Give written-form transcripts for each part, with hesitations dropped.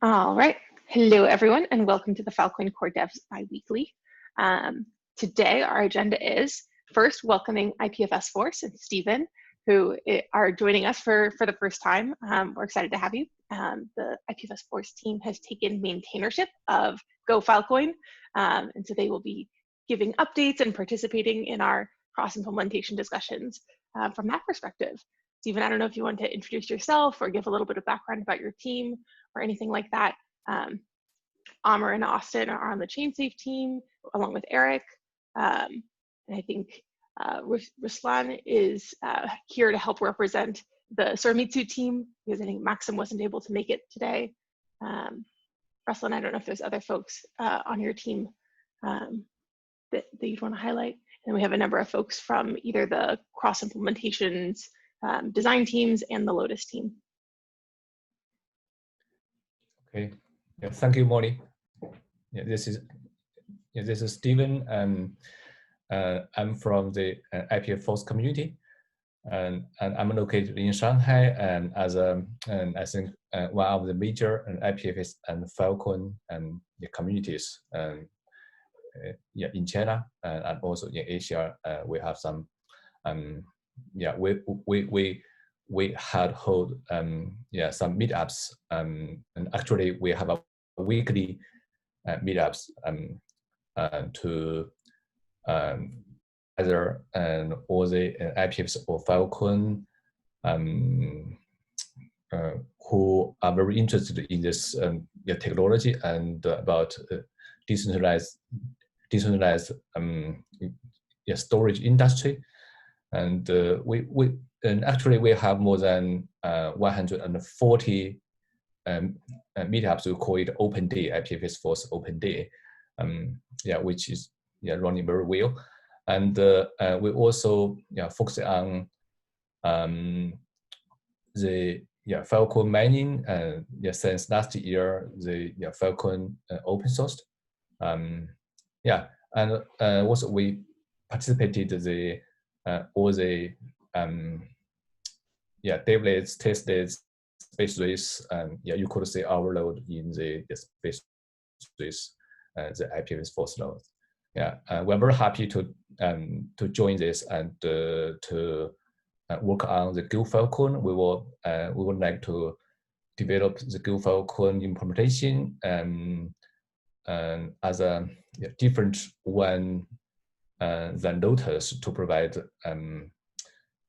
All right. Hello, everyone, and welcome to the Filecoin Core Devs Biweekly. Today, our agenda is first welcoming IPFS Force and Stephen, who are joining us for the first time. We're excited to have you. The IPFS Force team has taken maintainership of Go Filecoin, and so they will be giving updates and participating in our cross-implementation discussions from that perspective. Stephen, I don't know if you want to introduce yourself or give a little bit of background about your team or anything like that. Amr and Austin are on the ChainSafe team, along with Eric. And I think Ruslan is here to help represent the Suramitsu team, because I think Maxim wasn't able to make it today. Ruslan, I don't know if there's other folks on your team that you'd want to highlight. And we have a number of folks from either the cross implementations design teams and the Lotus team. Okay, yeah, thank you, Molly. Yeah, this is Stephen, and I'm from the IPF Force community, and I'm located in Shanghai, and I think one of the major IPFS and Filecoin the communities, yeah, in China and also in Asia. We have some, yeah, we had hold yeah, some meetups, and actually we have a weekly meetups to either all the IPFs or Filecoin who are very interested in this yeah, technology and about decentralized yeah, storage industry. And actually we have more than 140 meetups. We call it Open Day, IPFS Force Open Day, yeah, which is, yeah, running very well. And we also, yeah, focus on the, yeah, Filecoin mining. Yeah, since last year, the, yeah, Filecoin open sourced. Yeah, and also we participated the all the yeah, devlets, testlets, space race, and yeah, you could say our load in the space race, the IPFS Force node. Yeah, we're very happy to join this and to work on the Go Filecoin. We would like to develop the Go Filecoin implementation as a, yeah, different one than Lotus, to provide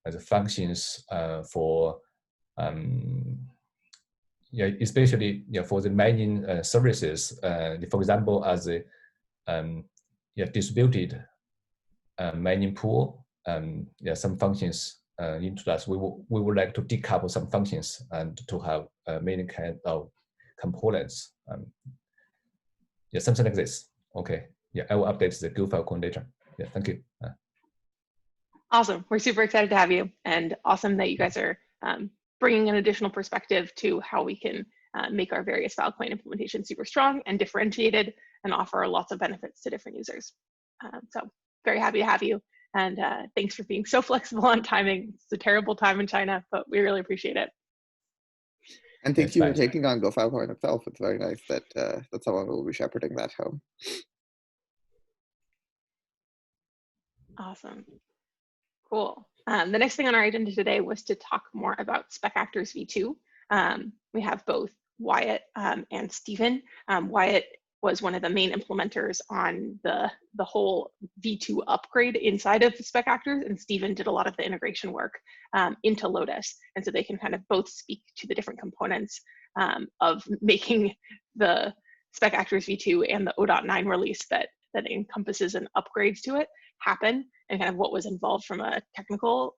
the functions for yeah, especially, yeah, for the mining services. For example, as a yeah, distributed mining pool, yeah, some functions into that. We would like to decouple some functions and to have many kind of components. Yeah, something like this. Okay. Yeah, I will update the Go Filecoin later. Yeah, thank you. Awesome. We're super excited to have you, and awesome that you guys are bringing an additional perspective to how we can make our various Filecoin implementations super strong and differentiated and offer lots of benefits to different users. So very happy to have you, and thanks for being so flexible on timing. It's a terrible time in China, but we really appreciate it. And thank you for taking on Go Filecoin itself. It's very nice that that someone will be shepherding that home. Awesome. Cool. The next thing on our agenda today was to talk more about Spec Actors v2. We have both Wyatt and Stephen. Wyatt was one of the main implementers on the whole v2 upgrade inside of Spec Actors, and Stephen did a lot of the integration work into Lotus. And so they can kind of both speak to the different components of making the Spec Actors v2 and the 0.9 release that encompasses and upgrades to it happen, and kind of what was involved from a technical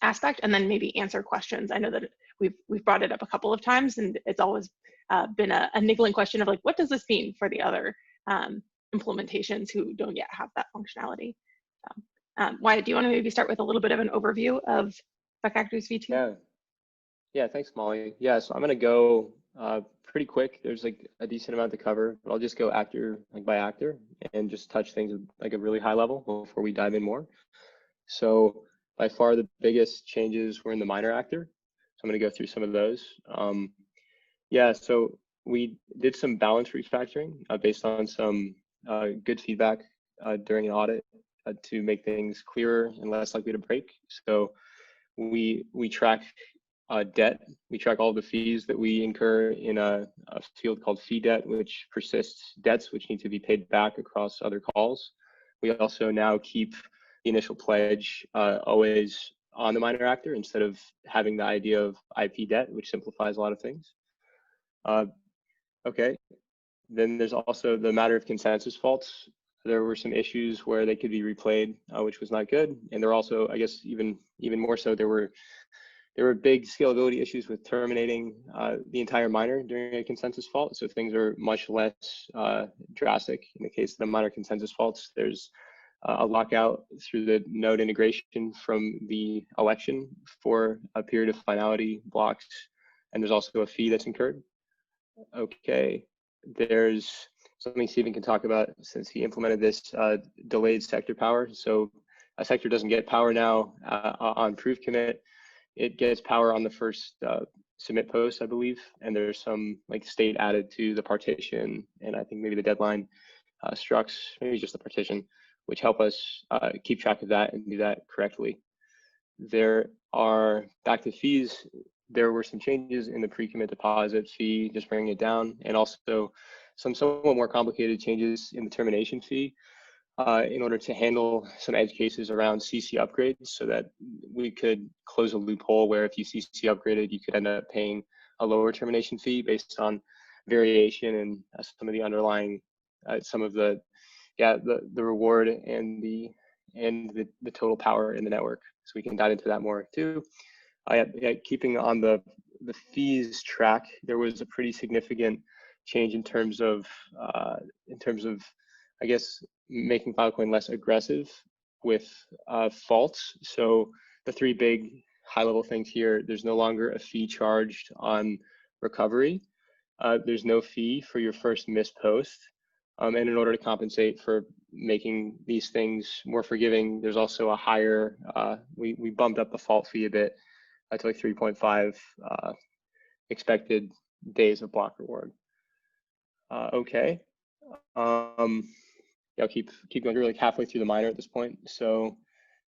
aspect, and then maybe answer questions. I know that we've brought it up a couple of times, and it's always been a niggling question of like, what does this mean for the other implementations who don't yet have that functionality? Wyatt, do you want to maybe start with a little bit of an overview of Spec Actors v2? Yeah, thanks, Molly. Yeah, so I'm going to go pretty quick. There's like a decent amount to cover, but I'll just go actor by actor and just touch things at like a really high level before we dive in more. So by far the biggest changes were in the miner actor. So I'm going to go through some of those. Yeah, so we did some balance refactoring based on some good feedback during an audit to make things clearer and less likely to break. So we track debt. We track all the fees that we incur in a field called fee debt, which persists debts which need to be paid back across other calls. We also now keep the initial pledge always on the minor actor instead of having the idea of IP debt, which simplifies a lot of things. Okay, then there's also the matter of consensus faults. There were some issues where they could be replayed, which was not good. And there were also, I guess, even more so, there were big scalability issues with terminating the entire minor during a consensus fault. So things are much less drastic. In the case of the minor consensus faults, there's a lockout through the node integration from the election for a period of finality blocks. And there's also a fee that's incurred. Okay, there's something Stephen can talk about since he implemented this delayed sector power. So a sector doesn't get power now on proof commit. It gets power on the first submit post, I believe, and there's some like state added to the partition, and I think maybe the deadline structs, maybe just the partition, which help us keep track of that and do that correctly. There are back to fees. There were some changes in the pre-commit deposit fee, just bringing it down, and also some somewhat more complicated changes in the termination fee in order to handle some edge cases around CC upgrades so that we could close a loophole where if you CC upgraded, you could end up paying a lower termination fee based on variation and some of the underlying, some of the reward and the total power in the network. So we can dive into that more too. Keeping on the fees track, there was a pretty significant change in terms of I guess making Filecoin less aggressive with faults. So the three big high-level things here: there's no longer a fee charged on recovery. There's no fee for your first missed post. And in order to compensate for making these things more forgiving, there's also a higher, we bumped up the fault fee a bit to like 3.5 expected days of block reward. Okay. I'll keep going. We're like halfway through the minor at this point. So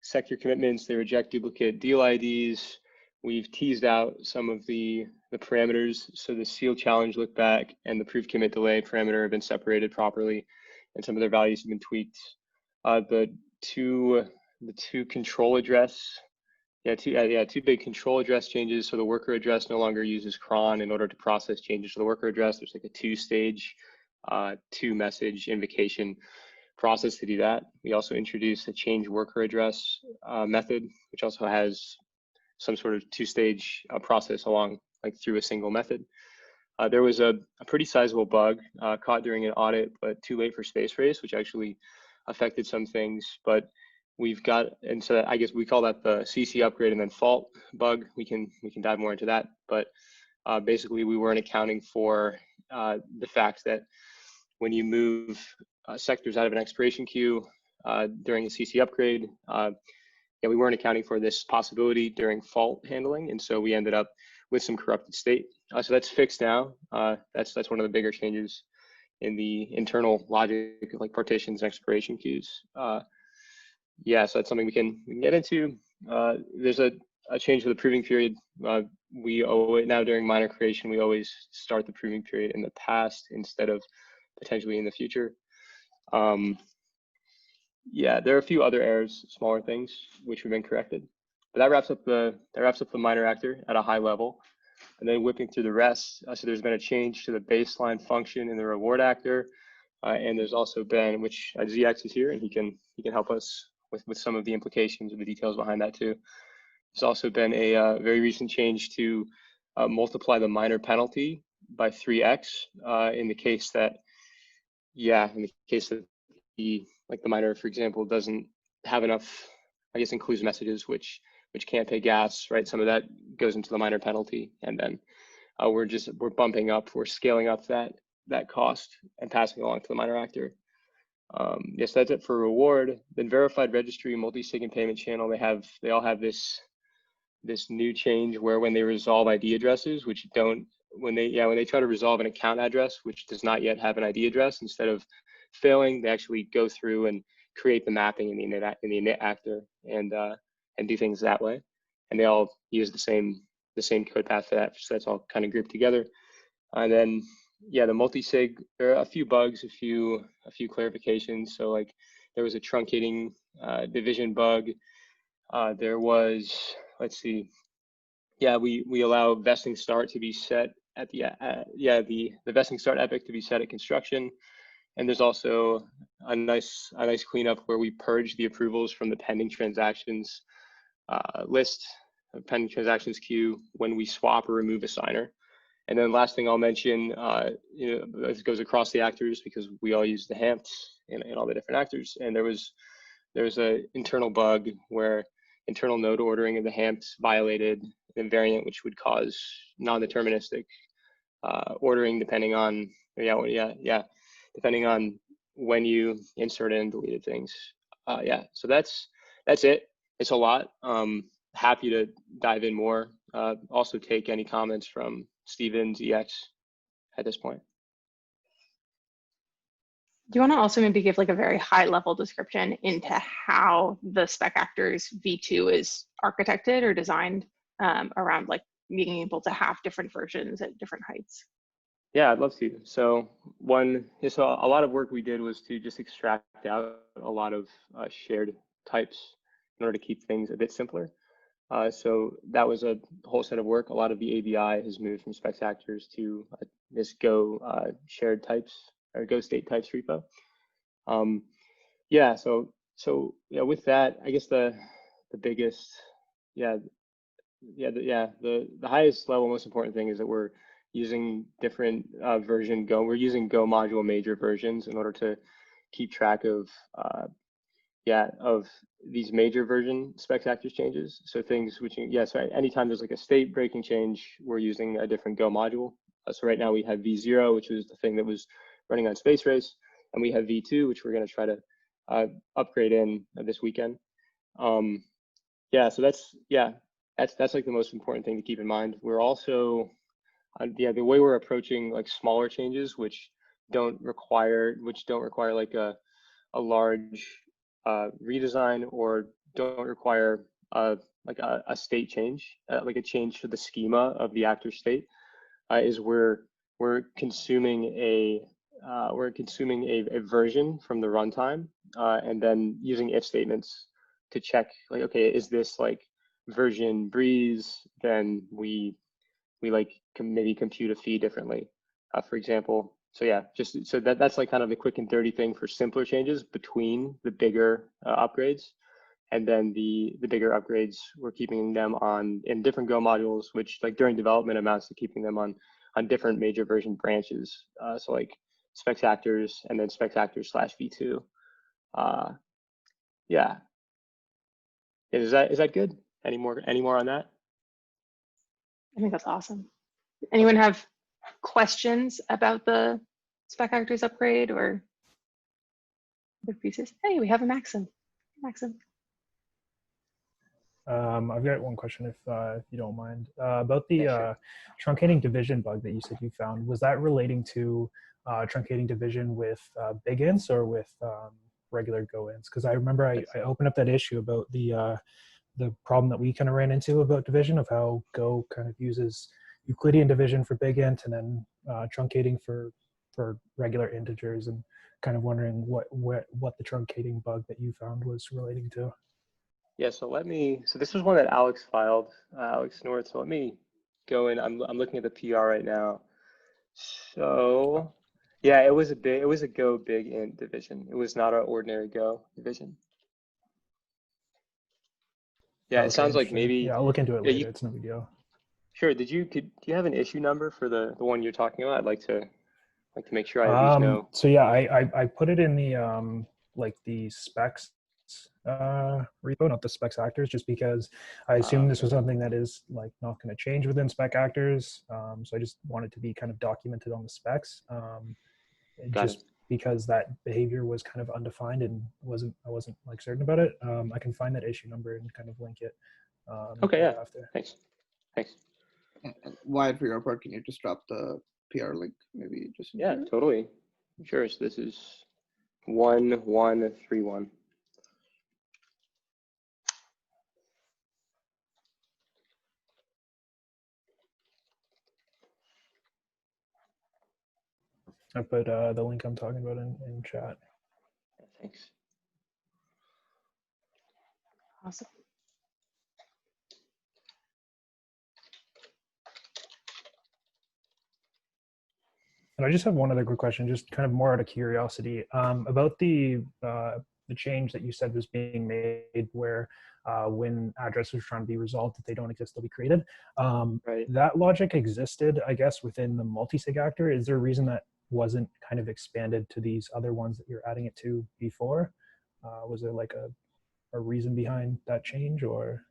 sector commitments, they reject duplicate deal IDs. We've teased out some of the parameters. So the seal challenge look back and the proof commit delay parameter have been separated properly, and some of their values have been tweaked. The two control address, two big control address changes. So the worker address no longer uses cron in order to process changes to the worker address. There's like a two-stage, two-message invocation process to do that. We also introduced a change worker address method, which also has some sort of two-stage process along like through a single method. There was a pretty sizable bug caught during an audit, but too late for space race, which actually affected some things. But we've got, and so I guess we call that the CC upgrade and then fault bug. We can dive more into that. But basically, we weren't accounting for the fact that when you move sectors out of an expiration queue during a CC upgrade, we weren't accounting for this possibility during fault handling, and so we ended up with some corrupted state. So that's fixed now. That's one of the bigger changes in the internal logic of like partitions and expiration queues. So that's something we can get into. There's a change to the proving period. We now during minor creation, we always start the proving period in the past instead of potentially in the future. There are a few other errors, smaller things, which have been corrected. But that wraps up the minor actor at a high level. And then whipping through the rest, so there's been a change to the baseline function in the reward actor, and there's also been, which ZX is here, and he can help us with some of the implications and the details behind that too. There's also been a very recent change to multiply the minor penalty by 3x in the case that the minor, for example, doesn't have enough, I guess, includes messages which can't pay gas, right? Some of that goes into the minor penalty, and then we're scaling up that cost and passing along to the minor actor. Yes, that's it for reward. Then verified registry, multi-sig and payment channel, they all have this new change where when they resolve ID addresses, which when they try to resolve an account address which does not yet have an ID address, instead of failing, they actually go through and create the mapping in the init actor and do things that way. And they all use the same code path for that, so that's all kind of grouped together. And then the multi-sig, there are a few bugs, a few clarifications. So like there was a truncating division bug. There was, let's see, we allow vesting start to be set at the vesting start epoch to be set at construction. And there's also a nice cleanup where we purge the approvals from the pending transactions list, pending transactions queue, when we swap or remove a signer. And then last thing I'll mention, this goes across the actors because we all use the HAMPs in all the different actors. And there was an internal bug where internal node ordering of the HAMPs violated an invariant which would cause non-deterministic ordering depending on depending on when you inserted and deleted things. So that's it. It's a lot. Happy to dive in more. Also take any comments from Steven's EX at this point. Do you want to also maybe give like a very high level description into how the spec actors V2 is architected or designed around like being able to have different versions at different heights? Yeah, I'd love to. So a lot of work we did was to just extract out a lot of shared types in order to keep things a bit simpler. So that was a whole set of work. A lot of the ABI has moved from specs actors to this Go shared types or Go state types repo. So with that, I guess the biggest, the highest level, most important thing is that we're using different version Go. We're using Go module major versions in order to keep track of these major version specs actors changes. So things which, so anytime there's like a state breaking change, we're using a different Go module. So right now we have V0, which was the thing that was running on Space Race, and we have V2, which we're going to try to upgrade in this weekend. So that's like the most important thing to keep in mind. We're also, the way we're approaching like smaller changes, which don't require like a large redesign or don't require like a state change, like a change to the schema of the actor state, is we're consuming a version from the runtime and then using if statements to check like, okay, is this like version Breeze? Then we like maybe compute a fee differently, for example. So so that's like kind of the quick and dirty thing for simpler changes between the bigger upgrades. And then the bigger upgrades, we're keeping them in different Go modules, which like during development amounts to keeping them on different major version branches. So like specs actors and then specs actors /v2. Is that good? Any more on that? I think that's awesome. Anyone have questions about the spec actors upgrade or other pieces? Hey, we have a Maxim. I've got one question if you don't mind. About the truncating division bug that you said you found, was that relating to truncating division with big ints or with regular Go ints? Because I remember I opened up that issue about the problem that we kind of ran into about division, of how Go kind of uses Euclidean division for big int and then truncating for regular integers, and kind of wondering what the truncating bug that you found was relating to. Yeah, so this was one that Alex filed, Alex North. So let me go in. I'm looking at the PR right now. So yeah, it was a Go big int division. It was not an ordinary Go division. Yeah, Okay, it sounds like maybe. Yeah, I'll look into it later. It's no big deal. Sure. Do you have an issue number for the one you're talking about? I'd like to make sure I at least know. So yeah, I put it in the like the specs repo, not the specs actors, just because I assume this was something that is like not going to change within spec actors. So I just wanted to be kind of documented on the specs, because that behavior was kind of undefined and I wasn't like certain about it. I can find that issue number and kind of link it. Okay, yeah. After. Thanks. And Wyatt, for your part, can you just drop the PR link? Maybe just Yeah, totally. Sure. So this is 1131. I put the link I'm talking about in chat. Yeah, thanks. Awesome. And I just have one other quick question, just kind of more out of curiosity, about the change that you said was being made where when addresses are trying to be resolved, if they don't exist, they'll be created. Right. That logic existed, I guess, within the multi-sig actor. Is there a reason that wasn't kind of expanded to these other ones that you're adding it to before? Was there like a reason behind that change, or?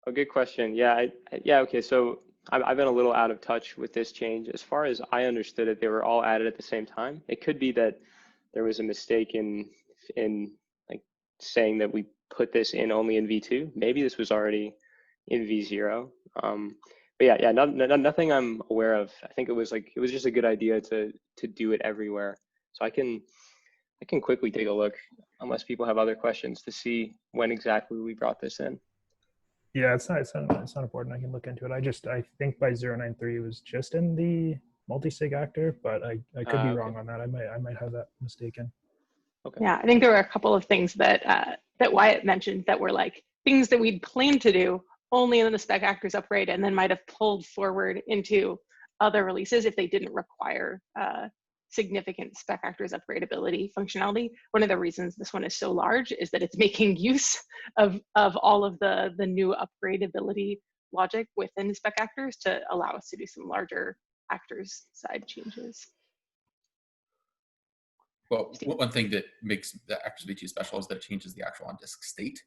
A good question. Yeah, okay. So I've been a little out of touch with this change. As far as I understood it, they were all added at the same time. It could be that there was a mistake in like saying that we put this in only in V2. Maybe this was already in V0. But yeah, nothing I'm aware of. I think it was just a good idea to do it everywhere. So I can quickly take a look, unless people have other questions, to see when exactly we brought this in. Yeah, it's not important. I can look into it. I think by 093 it was just in the multi-sig actor, but I could be wrong on that. I might have that mistaken. Okay. Yeah, I think there were a couple of things that that Wyatt mentioned that were like things that we'd planned to do only in the spec actors upgrade, and then might have pulled forward into other releases if they didn't require significant spec actors upgradability functionality. One of the reasons this one is so large is that it's making use of all of the new upgradability logic within spec actors to allow us to do some larger actors side changes. Well, one thing that makes the Actors V2 special is that it changes the actual on-disk state.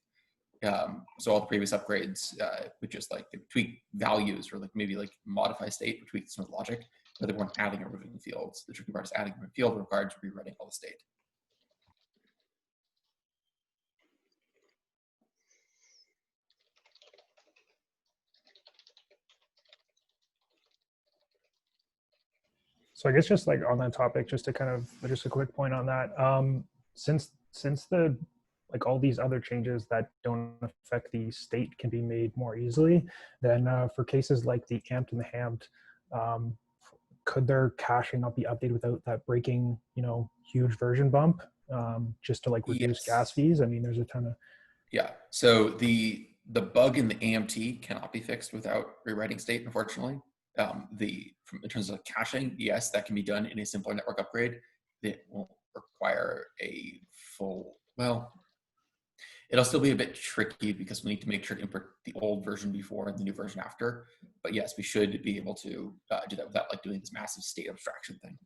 So all the previous upgrades would just like tweak values or like maybe like modify state or tweak some of the logic, but they weren't adding or removing fields. The tricky part is adding a field required to rewriting all the state. So I guess just like on that topic, just to kind of just a quick point on that, since the like all these other changes that don't affect the state can be made more easily, then for cases like the amped and the hammed, could their caching not be updated without that breaking, huge version bump, just to like reduce gas fees? I mean, there's a ton of. Yeah. So the bug in the AMT cannot be fixed without rewriting state, unfortunately. In terms of caching, yes, that can be done in a simpler network upgrade. It won't require a full, well, it'll still be a bit tricky because we need to make sure to import the old version before and the new version after. But yes, we should be able to do that without like doing this massive state abstraction thing.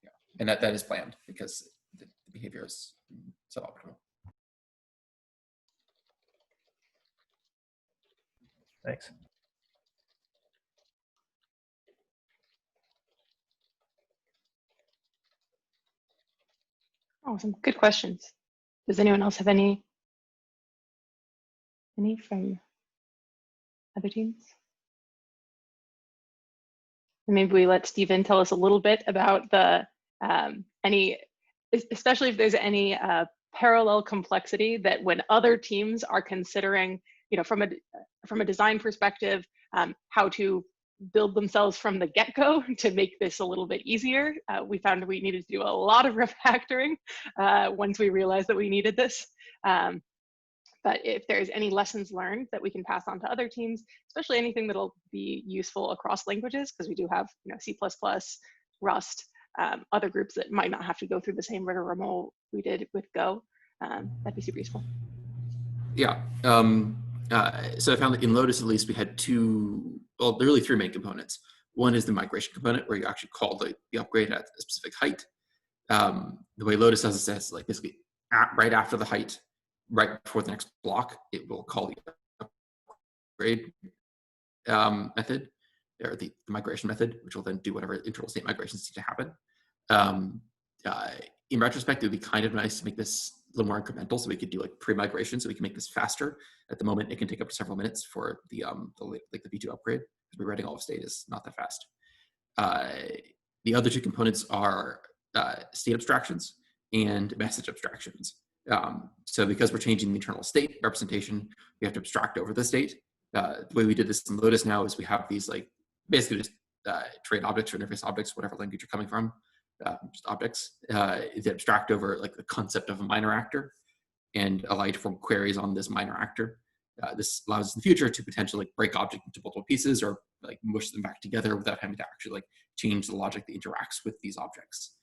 Yeah, and that is planned because the behavior is suboptimal. Thanks. Awesome, good questions. Does anyone else have any from other teams? And maybe we let Stephen tell us a little bit about the especially if there's any parallel complexity that when other teams are considering, from a design perspective, how to build themselves from the get-go to make this a little bit easier. We found we needed to do a lot of refactoring once we realized that we needed this. But if there's any lessons learned that we can pass on to other teams, especially anything that'll be useful across languages, because we do have C++, Rust, other groups that might not have to go through the same rigmarole we did with Go, that'd be super useful. Yeah. So I found that in Lotus, at least, we had there are really three main components. One is the migration component, where you actually call the upgrade at a specific height. The way Lotus does it is like basically right after the height, right before the next block, it will call the upgrade method, or the migration method, which will then do whatever internal state migrations need to happen. In retrospect, it would be kind of nice to make this a little more incremental, so we could do like pre-migration, so we can make this faster. At the moment, it can take up to several minutes for the V2 upgrade. Rewriting all of state is not that fast. The other two components are state abstractions and message abstractions. So because we're changing the internal state representation, we have to abstract over the state. The way we did this in Lotus now is we have these like basically just trade objects or interface objects, whatever language you're coming from, just objects that abstract over like the concept of a minor actor and allow you to perform queries on this minor actor. This allows us in the future to potentially like break object into multiple pieces or like mush them back together without having to actually like change the logic that interacts with these objects.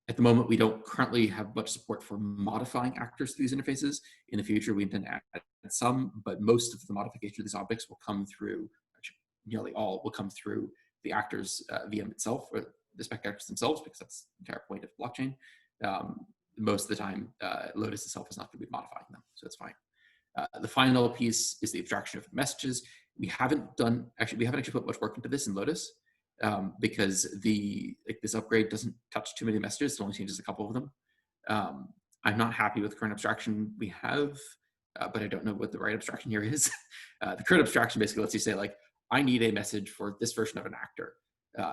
At the moment, we don't currently have much support for modifying actors to these interfaces. In the future, we intend to add some, but most of the modification of these objects will come through, actually nearly all will come through the actors VM itself, or the spec actors themselves, because that's the entire point of blockchain. Most of the time, Lotus itself is not going to be modifying them, so it's fine. The final piece is the abstraction of messages. We haven't actually put much work into this in Lotus because this upgrade doesn't touch too many messages. It only changes a couple of them. I'm not happy with the current abstraction we have, but I don't know what the right abstraction here is. The current abstraction basically lets you say like, I need a message for this version of an actor.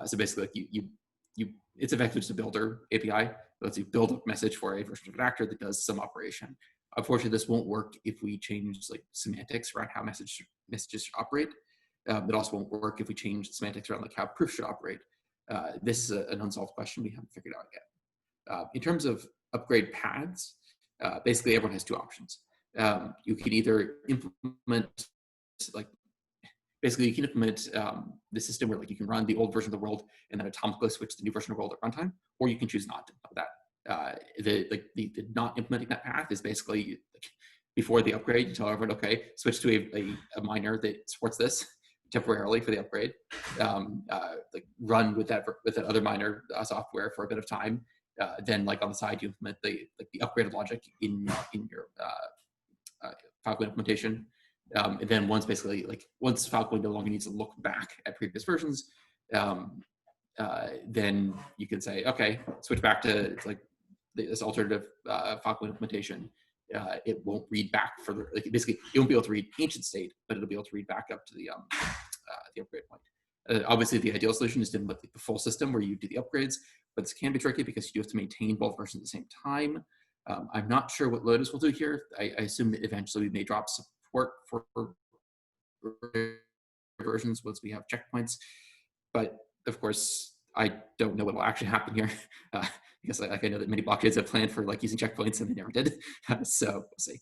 So basically, like it's effectively just a builder API that lets you build a message for a version of an actor that does some operation. Unfortunately, this won't work if we change like semantics around how messages should operate. It also won't work if we change the semantics around like how proof should operate. This is an unsolved question we haven't figured out yet. In terms of upgrade paths, basically everyone has two options. You can either implement like basically you can implement the system where like you can run the old version of the world and then atomically switch to the new version of the world at runtime, or you can choose not to do that. The not implementing that path is basically like, before the upgrade, you tell everyone, okay, switch to a miner that supports this temporarily for the upgrade. Like run with that other miner software for a bit of time. Then like on the side, you implement the upgraded logic in your Filecoin implementation. And then once Filecoin no longer needs to look back at previous versions, then you can say, okay, switch back to like this alternative Filecoin implementation. It won't read back further. Like basically, it won't be able to read ancient state, but it'll be able to read back up to the upgrade point. Obviously, the ideal solution is to implement the full system where you do the upgrades, but this can be tricky because you have to maintain both versions at the same time. I'm not sure what Lotus will do here. I assume that eventually we may drop support for versions once we have checkpoints, but of course, I don't know what will actually happen here. Because I know that many blockchains have planned for like using checkpoints and they never did. So we'll see.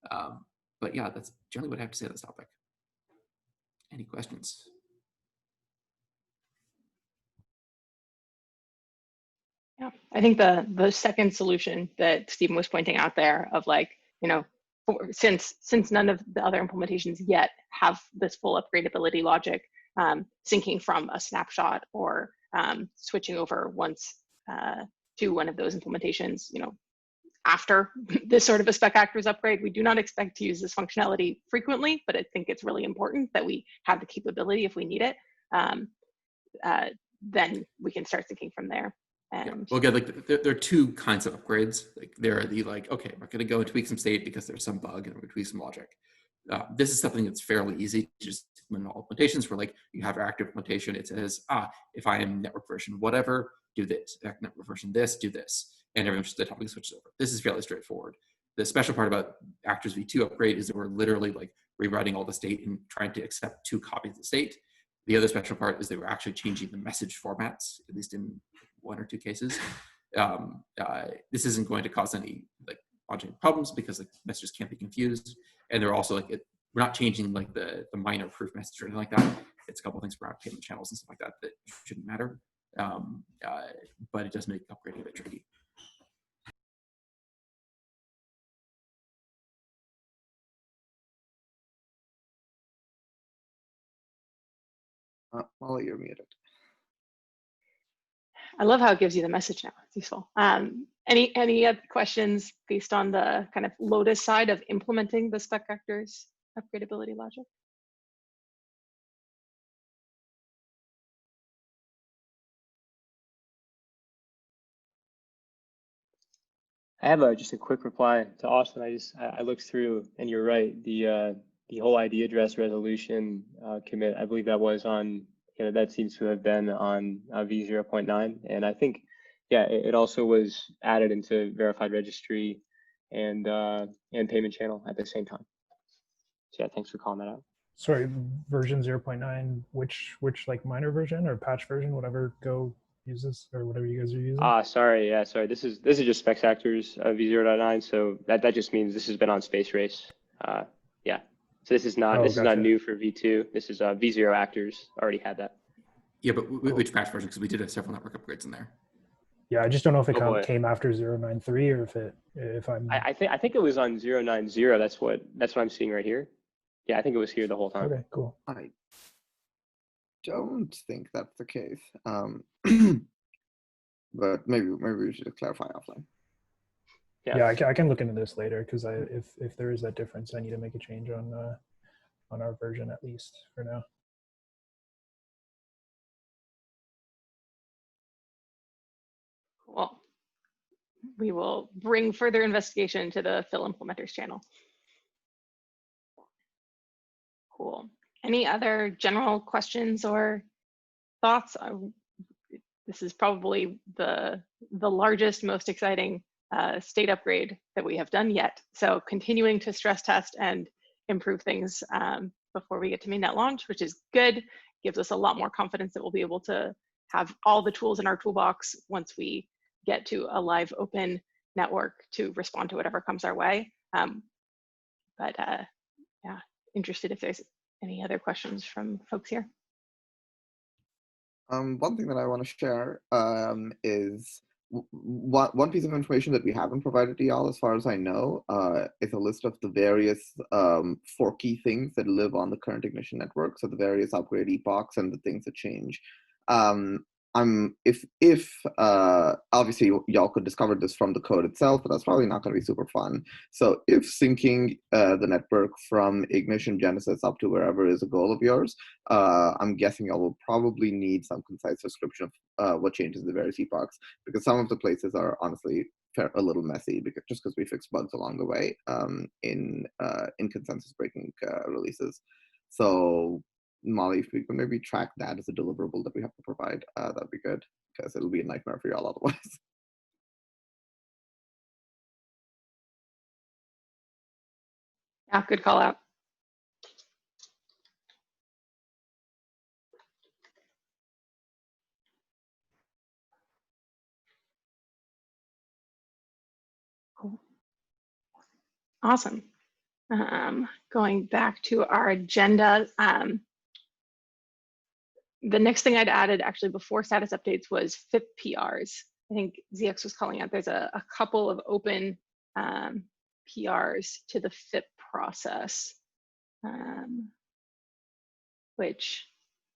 But yeah, that's generally what I have to say on this topic. Any questions? Yeah, I think the second solution that Stephen was pointing out there of like, you know, since none of the other implementations yet have this full upgradability logic, syncing from a snapshot or switching over once to one of those implementations, you know, after this sort of a spec actors upgrade. We do not expect to use this functionality frequently, but I think it's really important that we have the capability if we need it. Then we can start thinking from there. And yeah. Well, again, like there are two kinds of upgrades. Like there are the like, okay, we're going to go and tweak some state because there's some bug and we're going to tweak some logic. This is something that's fairly easy to just implement all implementations where like you have your active implementation. It says, if I am network version whatever, do this. If I network version this, do this. And everyone just automatically switches over. This is fairly straightforward. The special part about Actors v2 upgrade is that we're literally like rewriting all the state and trying to accept 2 copies of the state. The other special part is that we're actually changing the message formats, at least in 1 or 2 cases. This isn't going to cause any like on-chain problems because like messages can't be confused, and they're also like we're not changing like the minor proof message or anything like that. It's a couple of things around payment channels and stuff like that that shouldn't matter, but it does make upgrading a bit tricky. Molly, you're muted. I love how it gives you the message now. It's useful. Any other questions based on the kind of Lotus side of implementing the spec actors upgradability logic? I have just a quick reply to Austin. I looked through, and you're right. the whole ID address resolution commit, I believe that was on, that seems to have been on v0.9. And I think, yeah, it also was added into verified registry and payment channel at the same time. So yeah, thanks for calling that out. Sorry, version 0.9, which like minor version or patch version, whatever Go uses or whatever you guys are using? Sorry, yeah, sorry. This is just specs actors v0.9, so that just means this has been on Space Race. Yeah, so this is not not new for v2. This is v0 actors already had that. Yeah, but which patch version? Because we did have several network upgrades in there. Yeah, I just don't know if it came after 0.93 or if I'm. I think it was on 0.90. That's what I'm seeing right here. Yeah, I think it was here the whole time. Okay, cool. I don't think that's the case. But maybe we should clarify offline. Yeah, I can look into this later because if there is that difference, I need to make a change on our version at least for now. Cool. We will bring further investigation to the Phil implementers channel. Cool. Any other general questions or thoughts? This is probably the largest, most exciting state upgrade that we have done yet. So continuing to stress test and improve things before we get to mainnet launch, which is good, gives us a lot more confidence that we'll be able to have all the tools in our toolbox once we get to a live open network to respond to whatever comes our way. Yeah, interested if there's any other questions from folks here. One thing that I want to share is one piece of information that we haven't provided to y'all, as far as I know, is a list of the various forky things that live on the current Ignition network. So the various upgrade epochs and the things that change. If obviously y'all could discover this from the code itself, but that's probably not going to be super fun. So if syncing the network from Ignition Genesis up to wherever is a goal of yours, I'm guessing y'all will probably need some concise description of what changes in the various epochs, because some of the places are honestly a little messy just because we fixed bugs along the way in consensus breaking releases. So Molly, if we can maybe track that as a deliverable that we have to provide, that'd be good, because it'll be a nightmare for y'all otherwise. Yeah, good call out. Cool. Awesome. Going back to our agenda, the next thing I'd added actually before status updates was FIP PRs. I think ZX was calling out there's a couple of open PRs to the FIP process, which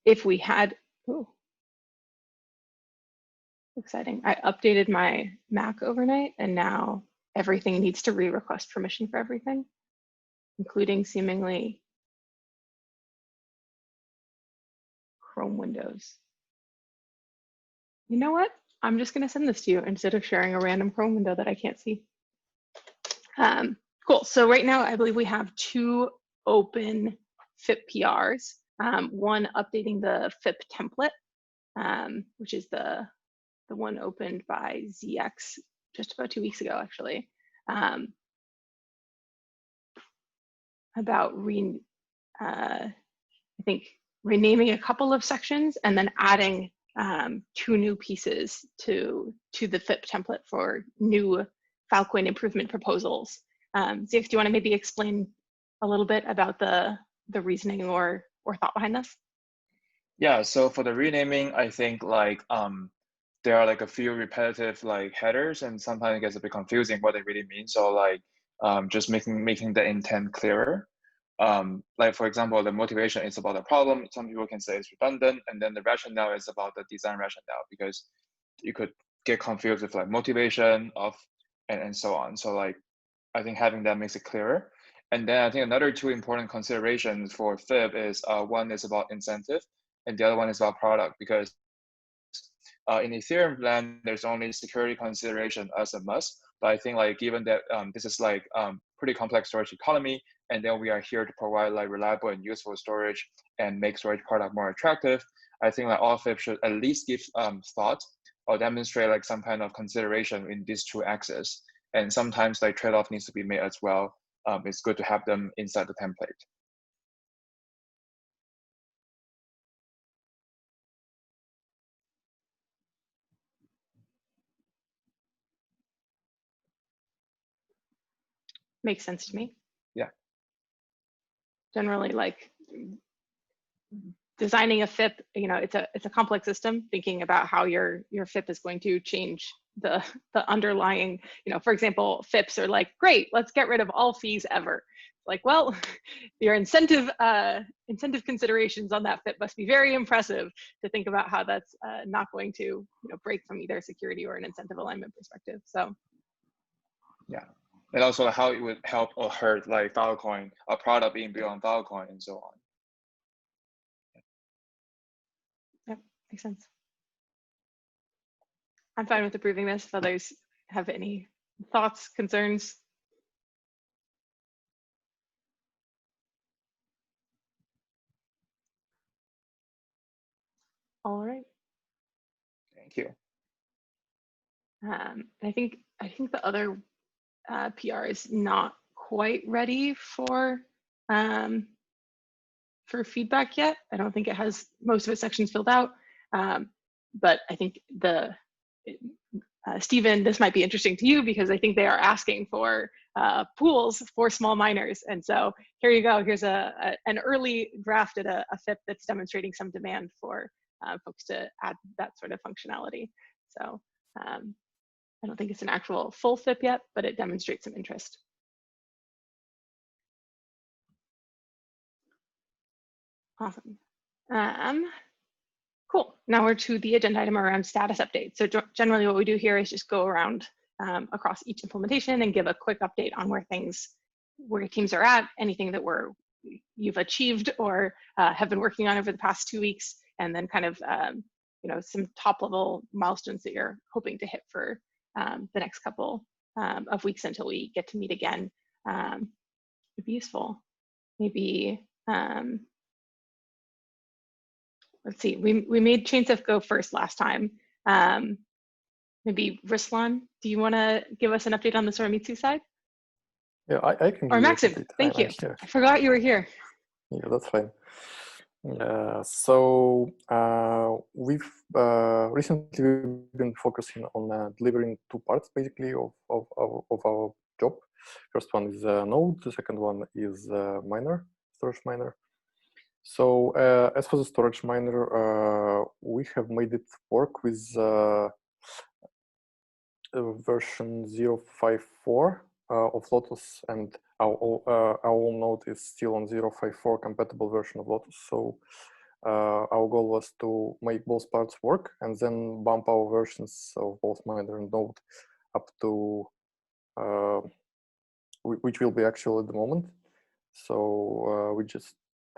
if we had, ooh, exciting. I updated my Mac overnight and now everything needs to re-request permission for everything, including seemingly Chrome windows. You know what? I'm just going to send this to you instead of sharing a random Chrome window that I can't see. Cool. So right now, I believe we have 2 open FIP PRs. One updating the FIP template, which is the one opened by ZX just about 2 weeks ago, actually, about I think renaming a couple of sections and then adding 2 new pieces to the FIP template for new Filecoin improvement proposals. ZX, do you want to maybe explain a little bit about the reasoning or thought behind this? Yeah, so for the renaming, I think like there are like a few repetitive like headers, and sometimes it gets a bit confusing what they really mean. So like just making the intent clearer. Like for example, the motivation is about the problem. Some people can say it's redundant, and then the rationale is about the design rationale, because you could get confused with like motivation of and so on. So like I think having that makes it clearer. And then I think another 2 important considerations for FIP is one is about incentive, and the other one is about product, because in Ethereum land, there's only security consideration as a must. But I think like given that this is like pretty complex storage economy, and then we are here to provide like reliable and useful storage and make storage product more attractive, I think like all FIP should at least give thought or demonstrate like some kind of consideration in these two axes. And sometimes like trade-off needs to be made as well. It's good to have them inside the template. Makes sense to me. Yeah. Generally, like designing a FIP, you know, it's a complex system. Thinking about how your FIP is going to change the underlying, you know, for example, FIPs are like, great, let's get rid of all fees ever. Like, well, your incentive considerations on that FIP must be very impressive to think about how that's not going to, you know, break from either security or an incentive alignment perspective. So. Yeah. And also how it would help or hurt like Filecoin, a product being built on Filecoin and so on. Yep, makes sense. I'm fine with approving this. If others have any thoughts, concerns. All right. Thank you. I think the other PR is not quite ready for feedback yet. I don't think it has most of its sections filled out, but I think Stephen, this might be interesting to you because I think they are asking for pools for small miners, and so here you go. Here's an early draft at a FIP that's demonstrating some demand for folks to add that sort of functionality. So I don't think it's an actual full FIP yet, but it demonstrates some interest. Awesome. Cool. Now we're to the agenda item around status updates. So generally what we do here is just go around across each implementation and give a quick update on where teams are at, anything that you've achieved or have been working on over the past 2 weeks, and then kind of you know, some top level milestones that you're hoping to hit for the next couple of weeks until we get to meet again. It'd be useful. Maybe let's see, we made ChainSift go first last time. Maybe Ruslan, do you want to give us an update on the Soramitsu side? Yeah, I can. Or Maxim, thank you. I forgot you were here. Yeah, that's fine. So we've recently been focusing on delivering 2 parts basically of our job. First one is node, the second one is storage miner. So as for the storage miner, we have made it work with version 0.54 of Lotus, and our own node is still on 0.54 compatible version of Lotus. So our goal was to make both parts work and then bump our versions of both miner and node up to which will be actual at the moment. So we just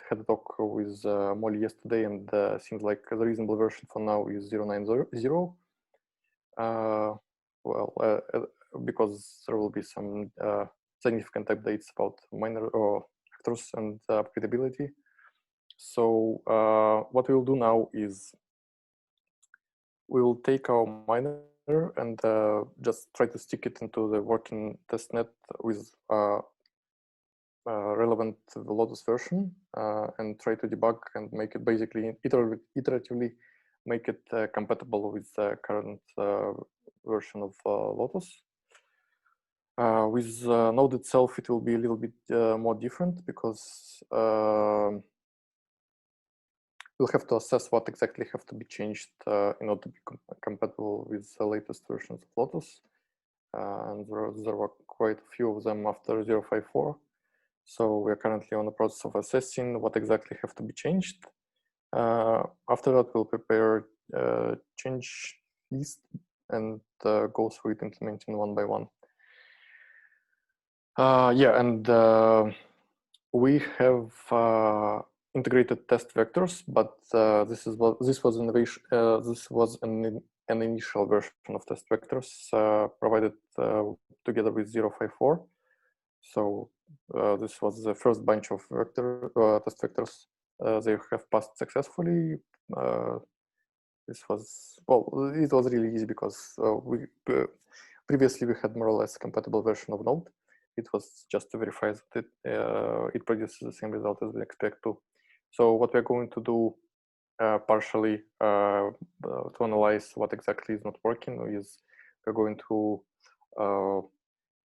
had a talk with Molly yesterday, and seems like the reasonable version for now is 0.90. Because there will be some significant updates about miner or actors and upgradability. So what we will do now is we will take our miner and just try to stick it into the working testnet with relevant to the Lotus version and try to debug and make it basically iteratively make it compatible with the current version of Lotus. With node itself, it will be a little bit more different because we'll have to assess what exactly have to be changed in order to be compatible with the latest versions of Lotus. And there were quite a few of them after 0.54. So we're currently on the process of assessing what exactly have to be changed. After that, we'll prepare a change list and go through it, implementing one by one. We have integrated test vectors, but this was an initial version of test vectors provided together with 0.54. So this was the first bunch of test vectors they have passed successfully. This was, well, it was really easy because previously we had more or less compatible version of Node. It was just to verify that it produces the same result as we expect to. So what we're going to do partially to analyze what exactly is not working is we're going to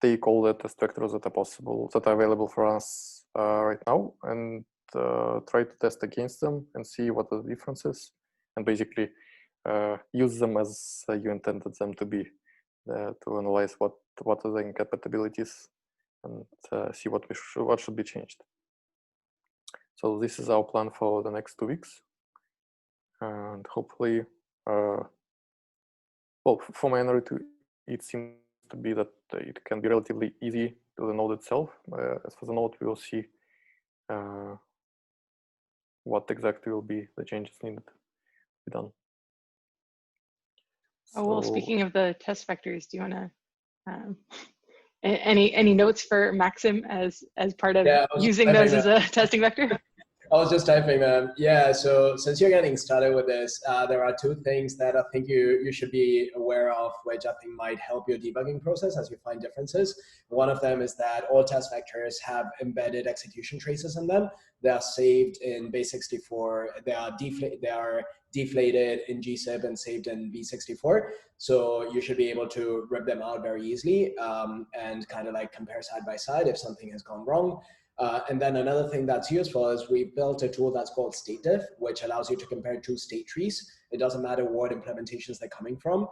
take all the test vectors that are possible, that are available for us right now, and try to test against them and see what are the differences, and basically use them as you intended them to be, to analyze what are the incompatibilities and see what should be changed. So this is our plan for the next 2 weeks, and hopefully, well, for my narrative, it seems to be that it can be relatively easy to the node itself. As for the node, we will see what exactly will be the changes needed to be done. Oh, well, speaking of the test vectors, do you want to any notes for Maxim as part of using those as a testing vector? I was just typing them. Yeah, so since you're getting started with this, there are 2 things that I think you should be aware of, which I think might help your debugging process as you find differences. One of them is that all test vectors have embedded execution traces in them. They are saved in base64. They are deflated in gzip and saved in v64. So you should be able to rip them out very easily and kind of like compare side by side if something has gone wrong. And then another thing that's useful is we built a tool that's called StateDiff, which allows you to compare 2 state trees. It doesn't matter what implementations they're coming from,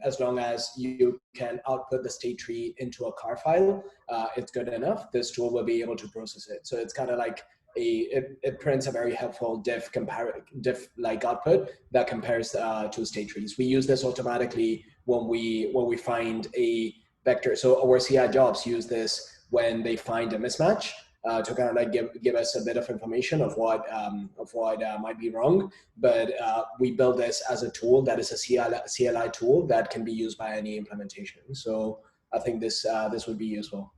as long as you can output the state tree into a car file, it's good enough. This tool will be able to process it. So it's kind of like it prints a very helpful diff-like output that compares 2 state trees. We use this automatically when we find a vector. So our CI jobs use this when they find a mismatch to kind of like give us a bit of information of what might be wrong. But we build this as a tool that is a CLI tool that can be used by any implementation. So I think this would be useful.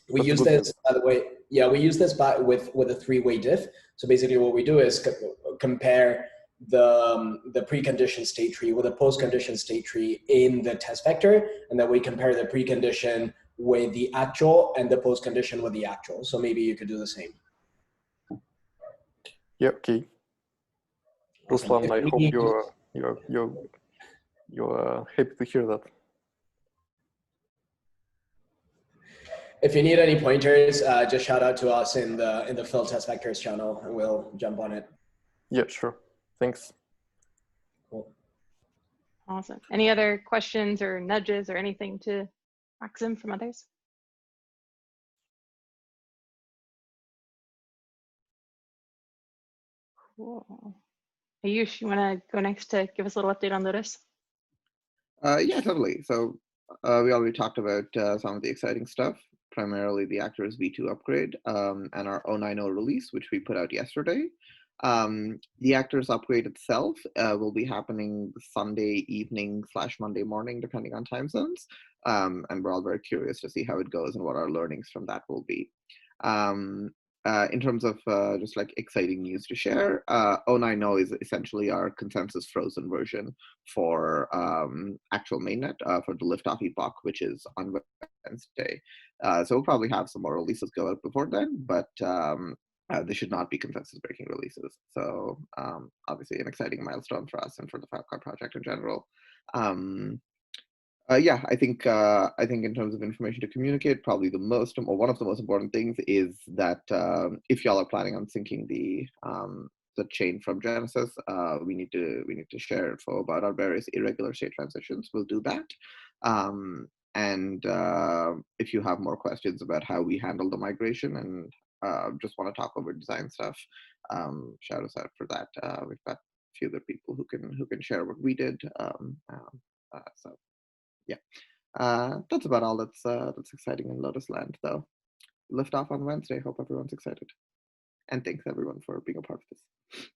We use this, by the way. Yeah, we use this with a 3-way diff. So basically, what we do is compare the precondition state tree with a postcondition state tree in the test vector, and then we compare the precondition with the actual and the postcondition with the actual. So maybe you could do the same. Yeah. Okay. Ruslan, I hope you're happy to hear that. If you need any pointers, just shout out to us in the Phil Test Vectors channel, and we'll jump on it. Yeah, sure. Thanks. Cool. Awesome. Any other questions or nudges or anything to Maxim from others? Cool. Ayush, you want to go next to give us a little update on Lotus? Yeah, totally. So we already talked about some of the exciting stuff, primarily the Actors V2 upgrade and our 090 release, which we put out yesterday. The Actors upgrade itself will be happening Sunday evening / Monday morning, depending on time zones. And we're all very curious to see how it goes and what our learnings from that will be. In terms of just like exciting news to share, 090 is essentially our consensus frozen version for actual mainnet for the liftoff epoch, which is on Wednesday. So we'll probably have some more releases go out before then, but they should not be consensus breaking releases. So obviously an exciting milestone for us and for the Filecoin project in general. Yeah, I think in terms of information to communicate, probably the most, or one of the most important things is that if y'all are planning on syncing the chain from Genesis, we need to share info about our various irregular state transitions. We'll do that. And if you have more questions about how we handle the migration and just want to talk over design stuff, shout us out for that. We've got a few other people who can share what we did. So. Yeah, that's about all that's exciting in Lotus Land, though. Lift off on Wednesday. Hope everyone's excited. And thanks everyone for being a part of this.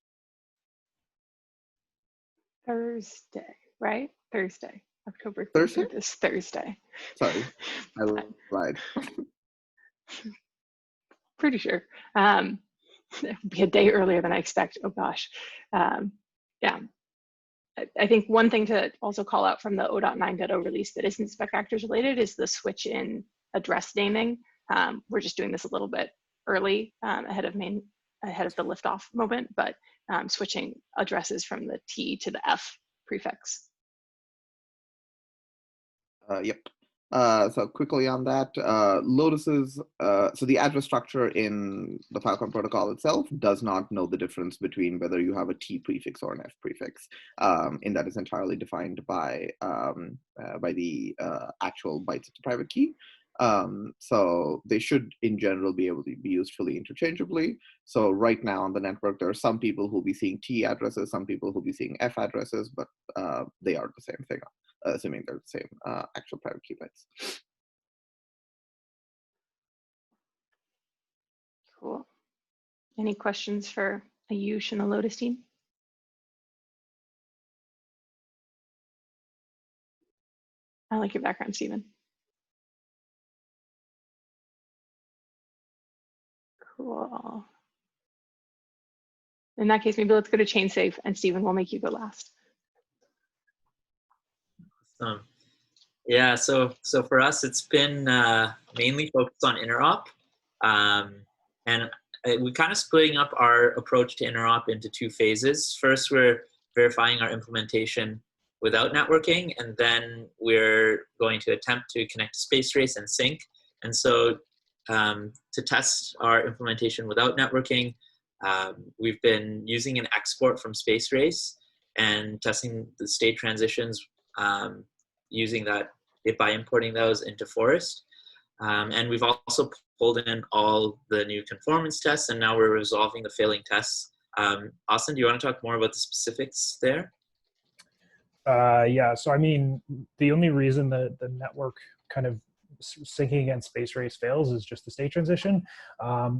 Thursday, right? Thursday. October 13th Thursday? is Thursday. Sorry, I lied. Pretty sure. It'll be a day earlier than I expect. Oh gosh. Yeah. I think one thing to also call out from the 0.9.0 release that isn't spec actors related is the switch in address naming. We're just doing this a little bit early ahead of the liftoff moment, but switching addresses from the T to the F prefix. Yep. So quickly on that, Lotus's, so the address structure in the Filecoin protocol itself does not know the difference between whether you have a T prefix or an F prefix. In that is entirely defined by the actual bytes of the private key. So they should, in general, be able to be used fully interchangeably. So right now on the network, there are some people who'll be seeing T addresses, some people who'll be seeing F addresses, but they are the same thing, assuming they're the same actual private key bytes. Cool. Any questions for Ayush and the Lotus team? I like your background, Stephen. Cool. In that case, maybe let's go to chain safe, and Stephen, will make you go last. Yeah, so for us, it's been mainly focused on interop, and we're kind of splitting up our approach to interop into two phases. First, we're verifying our implementation without networking, and then we're going to attempt to connect to Space Race and sync. And so to test our implementation without networking, we've been using an export from Space Race and testing the state transitions using that by importing those into Forest. And we've also pulled in all the new conformance tests, and now we're resolving the failing tests. Austin, do you want to talk more about the specifics there? Yeah, so I mean, the only reason that the network kind of syncing against Space Race fails is just the state transition.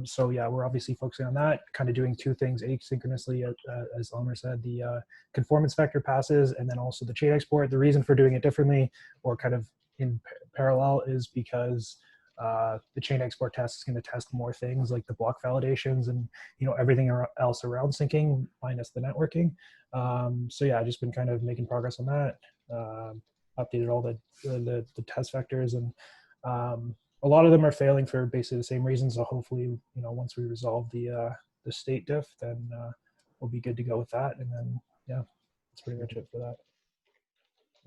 So yeah, we're obviously focusing on that, kind of doing two things asynchronously, as Elmer said, the conformance vector passes, and then also the chain export. The reason for doing it differently or kind of in parallel is because the chain export test is going to test more things like the block validations and everything else around syncing minus the networking. So yeah, I've just been kind of making progress on that. Updated all the test vectors, and a lot of them are failing for basically the same reasons. So hopefully, once we resolve the state diff, then we'll be good to go with that. And then yeah, that's pretty much it for that.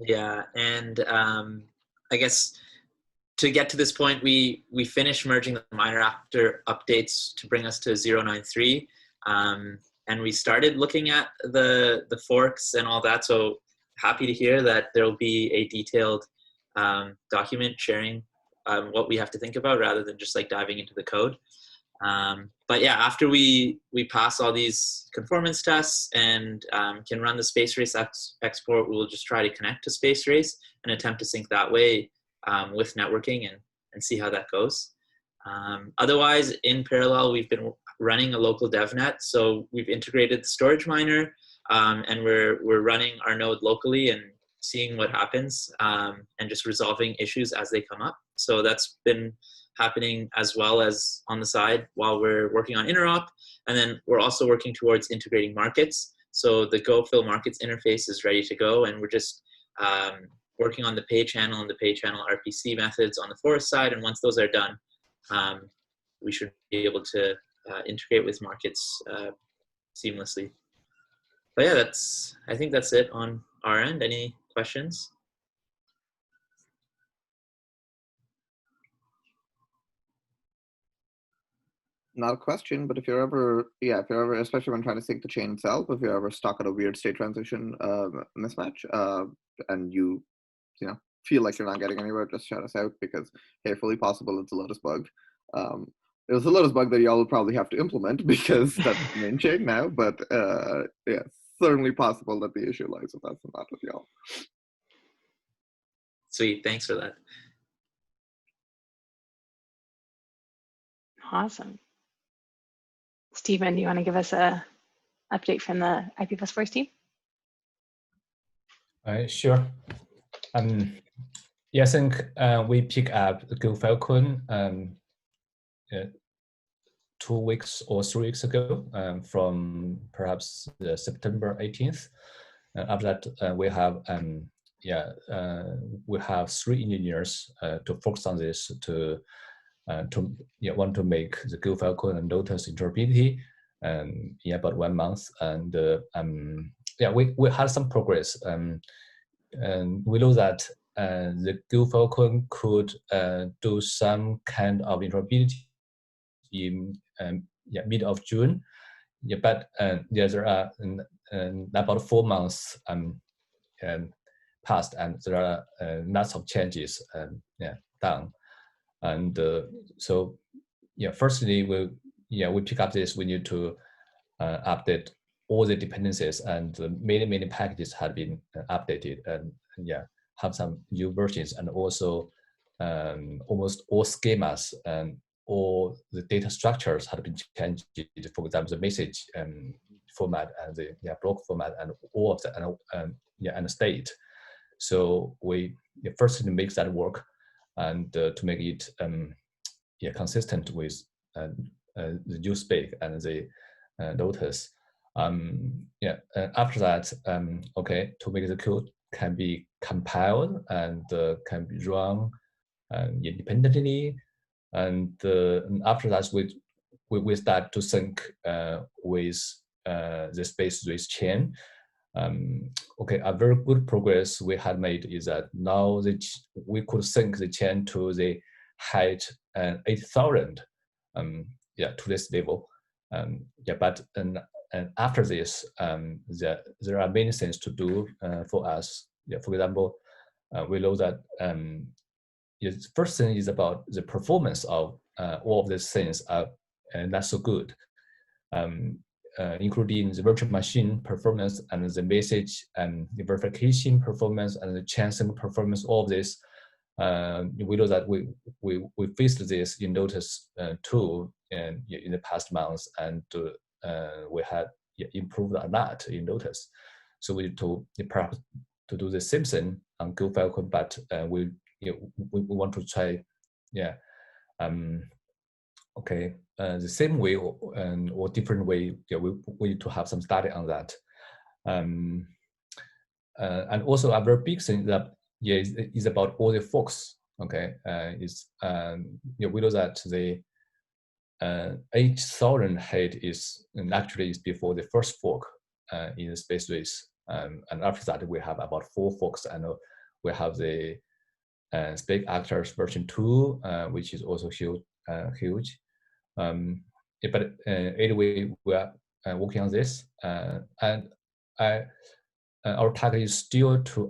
Yeah, and I guess to get to this point, we finished merging the minor after updates to bring us to 0.93, and we started looking at the forks and all that. So happy to hear that there'll be a detailed document sharing what we have to think about rather than just like diving into the code. But yeah, after we pass all these conformance tests and can run the Space Race export, we'll just try to connect to Space Race and attempt to sync that way with networking and see how that goes. Otherwise, in parallel, we've been running a local DevNet. So we've integrated the storage miner and we're running our node locally and seeing what happens and just resolving issues as they come up. So that's been happening as well as on the side while we're working on interop. And then we're also working towards integrating markets. So the Go Fill Markets interface is ready to go, and we're just working on the pay channel and the pay channel RPC methods on the Forest side. And once those are done, we should be able to integrate with markets seamlessly. But yeah, I think that's it on our end. Any questions? Not a question, but if you're ever, especially when trying to sync the chain itself, if you're ever stuck at a weird state transition mismatch, and you feel like you're not getting anywhere, just shout us out, because hey, fully possible it's a Lotus bug. It was a Lotus bug that y'all will probably have to implement because that's the main chain now, but yeah, certainly possible that the issue lies with us and not with y'all. Sweet, thanks for that. Awesome. Stephen, do you want to give us a update from the IPFS Force team? Sure. Yeah, I think we pick up the Go Filecoin 2 weeks or 3 weeks ago, from perhaps September 18th. After that, we have we have 3 engineers to focus on this to want to make the Go Filecoin and Lotus interoperability in about 1 month. And we had some progress. And we know that the Go Filecoin could do some kind of interoperability in mid of June. But there are about 4 months passed, and there are lots of changes done. And so firstly, we pick up this. We need to update all the dependencies, and many packages have been updated, and have some new versions, and also almost all schemas and all the data structures have been changed. For example, the message format and the block format and all of that, and the state. So we first make that work, and to make it consistent with the new spec and the Lotus. After that, to make the code can be compiled and can be run independently, and after that we start to sync with the space race chain. A very good progress we had made is that now we could sync the chain to the height 8,000 to this level. But after this, there are many things to do for us. For example, we know that the first thing is about the performance of all of these things are not so good, including the virtual machine performance and the message and the verification performance and the chain sync performance. All of this, we know that we faced this in Lotus 2 in the past months, and we had improved a lot in Lotus. So we need to perhaps to do the same thing on Go Filecoin, but we want to try the same way or different way. We need to have some study on that. And also a very big thing that is about all the forks. We know that the 8,000 height is actually before the first fork in the space race, and after that we have about 4 forks, and we have the spec actors version 2, which is also huge. But anyway, we are working on this, and our target is still to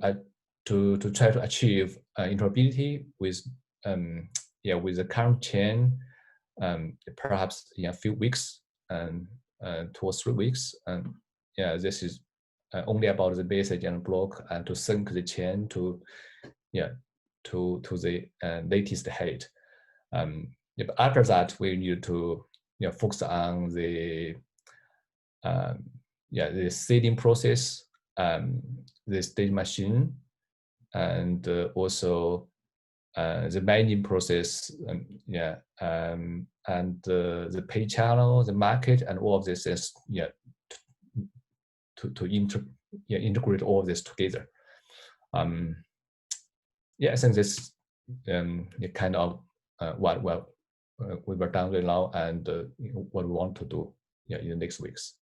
try to achieve interoperability with the current chain, perhaps in a few weeks, and 2 or 3 weeks. And this is only about the message and block, and to sync the chain to the latest height. But after that, we need to focus on the seeding process, the state machine, and also the mining process, and the pay channel, the market, and all of this is to integrate all of this together. I think this kind of what we were done right now, and what we want to do in the next weeks.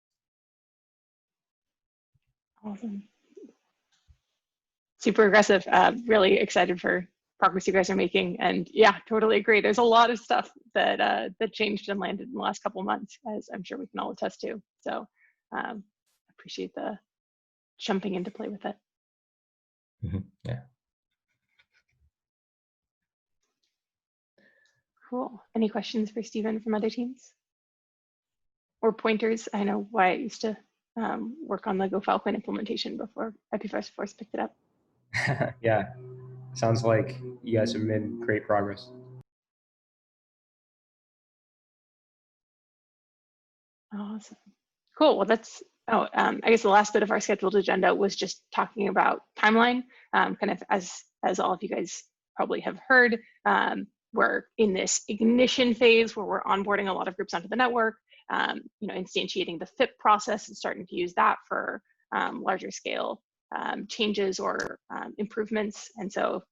Awesome. Super aggressive. Really excited for progress you guys are making, and totally agree. There's a lot of stuff that that changed and landed in the last couple of months, as I'm sure we can all attest to. So appreciate the jumping into play with it. Yeah. Cool. Any questions for Stephen from other teams? Or pointers? I know Wyatt used to work on the Go Filecoin implementation before IPFS Force picked it up. Yeah, sounds like you guys have made great progress. Awesome. Cool. Well, that's, I guess the last bit of our scheduled agenda was just talking about timeline, kind of as all of you guys probably have heard. we're in this ignition phase where we're onboarding a lot of groups onto the network, instantiating the FIP process and starting to use that for larger scale changes or improvements. And so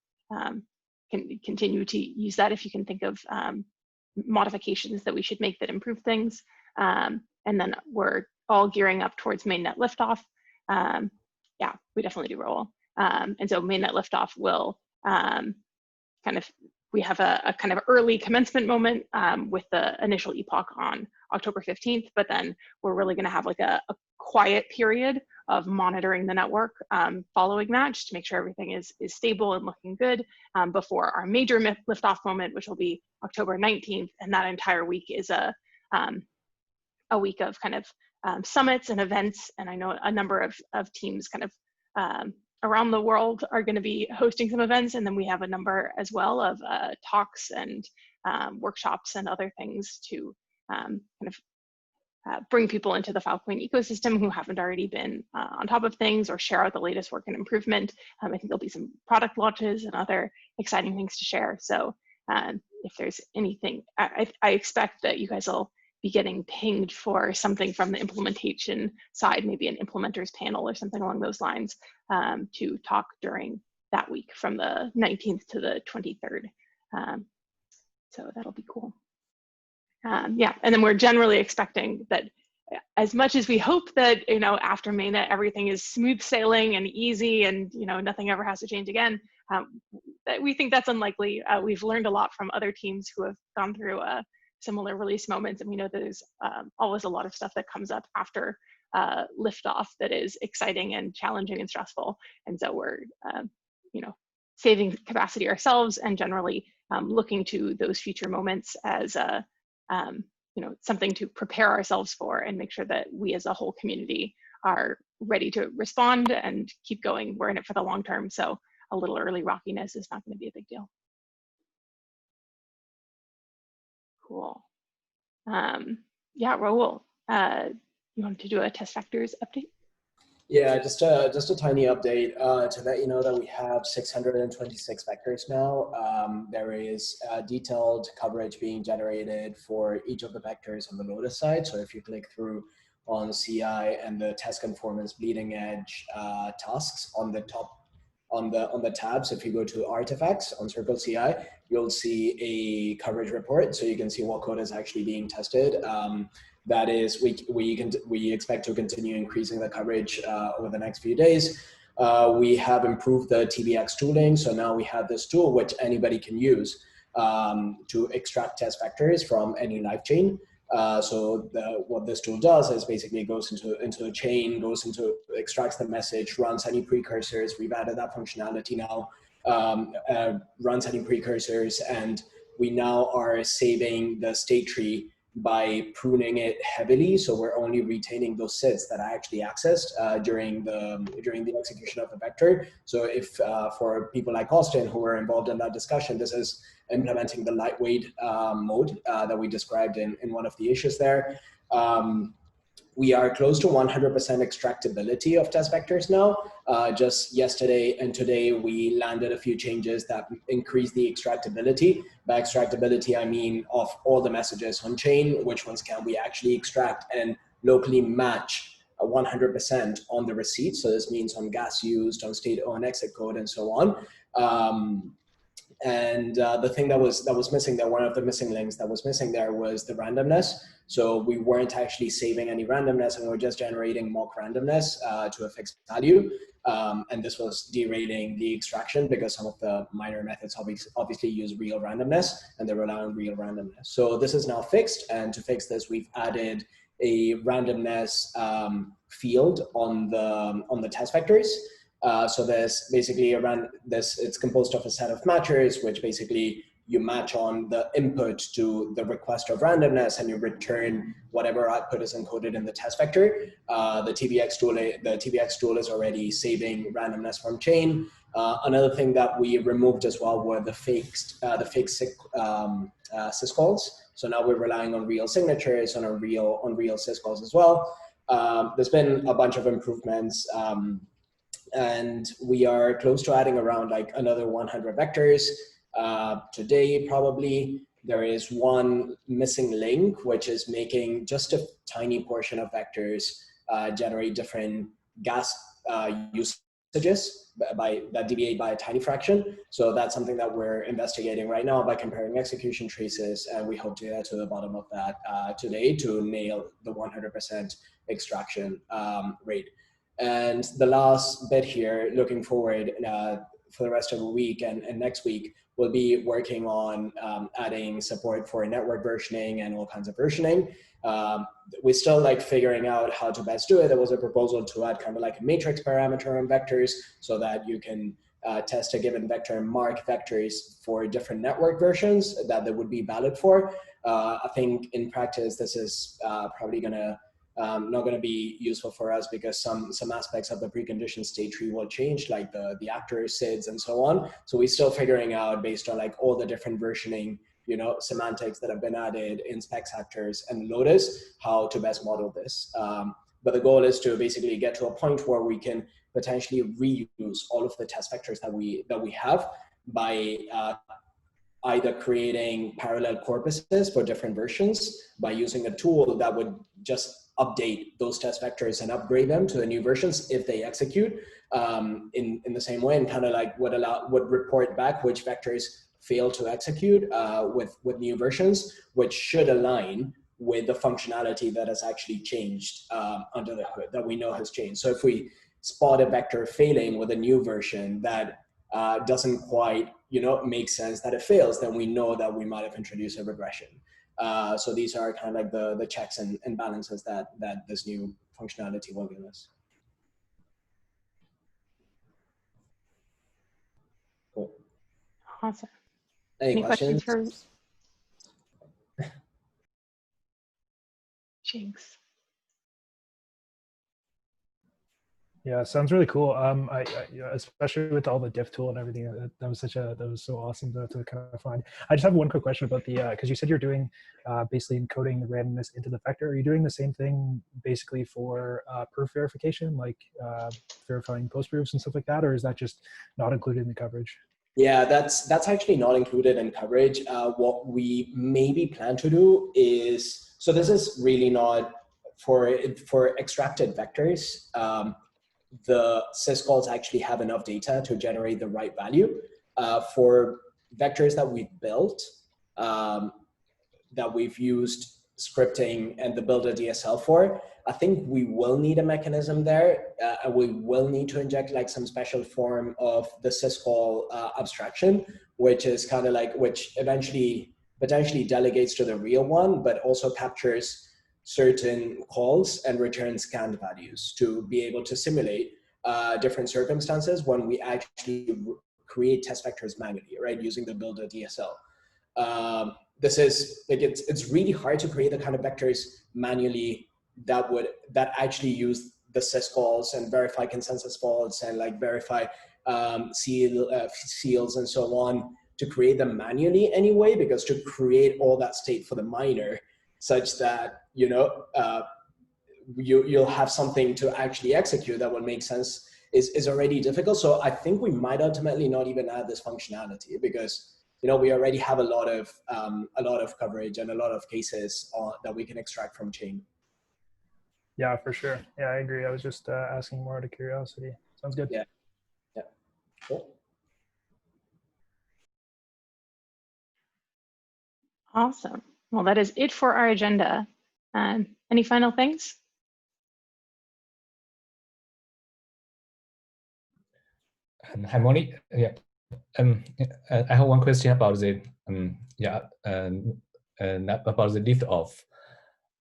can continue to use that if you can think of modifications that we should make that improve things. And then we're all gearing up towards mainnet liftoff. Yeah, we definitely do roll. And so mainnet liftoff will we have a kind of early commencement moment with the initial epoch on October 15th, but then we're really going to have like a quiet period of monitoring the network following that, just to make sure everything is stable and looking good before our major liftoff moment, which will be October 19th. And that entire week is a week of kind of summits and events. And I know a number of teams kind of around the world are going to be hosting some events. And then we have a number as well of talks and workshops and other things to bring people into the Filecoin ecosystem who haven't already been on top of things or share out the latest work and improvement. I think there'll be some product launches and other exciting things to share. So if there's anything, I expect that you guys will be getting pinged for something from the implementation side, maybe an implementers panel or something along those lines to talk during that week from the 19th to the 23rd. So that'll be cool. Yeah, and then we're generally expecting that as much as we hope that, after mainnet, everything is smooth sailing and easy and, nothing ever has to change again, we think that's unlikely. We've learned a lot from other teams who have gone through similar release moments, and we know there's always a lot of stuff that comes up after liftoff that is exciting and challenging and stressful. And so we're, saving capacity ourselves and generally looking to those future moments as something to prepare ourselves for and make sure that we as a whole community are ready to respond and keep going. We're in it for the long term, so a little early rockiness is not going to be a big deal. Cool. Yeah, Raul, you want to do a test factors update? Yeah, just a tiny update to let you know that we have 626 vectors now. There is detailed coverage being generated for each of the vectors on the Lotus side. So if you click through on CI and the test conformance bleeding edge tasks on the top, on the tabs, if you go to artifacts on Circle CI, you'll see a coverage report, so you can see what code is actually being tested. That is, we expect to continue increasing the coverage over the next few days. We have improved the Tbx tooling, so now we have this tool which anybody can use to extract test vectors from any live chain. So what this tool does is basically goes into a chain, extracts the message, runs any precursors. We've added that functionality now, runs any precursors, and we now are saving the state tree by pruning it heavily. So we're only retaining those sets that are actually accessed during the execution of the vector. So if for people like Austin who were involved in that discussion, this is implementing the lightweight mode that we described in one of the issues there. We are close to 100% extractability of test vectors now. Just yesterday and today, we landed a few changes that increase the extractability. By extractability, I mean of all the messages on chain, which ones can we actually extract and locally match 100% on the receipt. So this means on gas used, on state on exit code, and so on. The thing that was missing there, one of the missing links that was missing there was the randomness. So we weren't actually saving any randomness, and we're just generating mock randomness to a fixed value. And this was derailing the extraction because some of the minor methods obviously use real randomness, and they rely on real randomness. So this is now fixed, and to fix this, we've added a randomness field on the test vectors. So there's basically it's composed of a set of matchers, which basically you match on the input to the request of randomness, and you return whatever output is encoded in the test vector. The Tbx tool is already saving randomness from chain. Another thing that we removed as well were the fake syscalls. So now we're relying on real signatures and on real syscalls as well. There's been a bunch of improvements. And we are close to adding around like another 100 vectors. Today, probably, there is one missing link, which is making just a tiny portion of vectors generate different gas usages that deviate by a tiny fraction. So that's something that we're investigating right now by comparing execution traces, and we hope to get to the bottom of that today to nail the 100% extraction rate. And the last bit here, looking forward for the rest of the week and next week, we'll be working on adding support for network versioning and all kinds of versioning. We're still like figuring out how to best do it. There was a proposal to add kind of like a matrix parameter on vectors so that you can test a given vector and mark vectors for different network versions that they would be valid for. I think in practice, this is probably gonna not going to be useful for us because some aspects of the preconditioned state tree will change, like the actor SIDs and so on. So we're still figuring out, based on like all the different versioning, you know, semantics that have been added in specs actors and Lotus, how to best model this. But the goal is to basically get to a point where we can potentially reuse all of the test vectors that we have by either creating parallel corpuses for different versions by using a tool that would just update those test vectors and upgrade them to the new versions if they execute in the same way, and kind of like would report back which vectors fail to execute with new versions, which should align with the functionality that has actually changed under the hood, that we know has changed. So if we spot a vector failing with a new version that doesn't quite, you know, make sense that it fails, then we know that we might have introduced a regression. So these are kind of like the checks and balances that this new functionality will give us. Cool. Awesome. Any questions? for Jinx? Yeah, sounds really cool. I especially with all the diff tool and everything, that was so awesome to kind of find. I just have one quick question about the because you said you're doing basically encoding the randomness into the vector. Are you doing the same thing basically for proof verification, like verifying post proofs and stuff like that, or is that just not included in the coverage? Yeah, that's actually not included in coverage. What we maybe plan to do is, so this is really not for extracted vectors. The syscalls actually have enough data to generate the right value. For vectors that we've built, that we've used scripting and the builder DSL for, I think we will need a mechanism there. And we will need to inject like some special form of the syscall abstraction, which is kind of like, which eventually potentially delegates to the real one, but also captures certain calls and returns scanned values to be able to simulate different circumstances when we actually create test vectors manually, right, using the builder DSL. This is like it's really hard to create the kind of vectors manually that actually use the syscalls and verify consensus faults and like verify seals and so on, to create them manually anyway, because to create all that state for the miner such that, you know, you'll have something to actually execute that would make sense is already difficult. So I think we might ultimately not even add this functionality because, you know, we already have a lot of coverage and a lot of cases that we can extract from chain. Yeah, for sure. Yeah, I agree. I was just asking more out of curiosity. Sounds good. Yeah. Yeah. Cool. Awesome. Well, that is it for our agenda. Any final things? Hi, Moni. Yeah. I have one question about the about the lift off.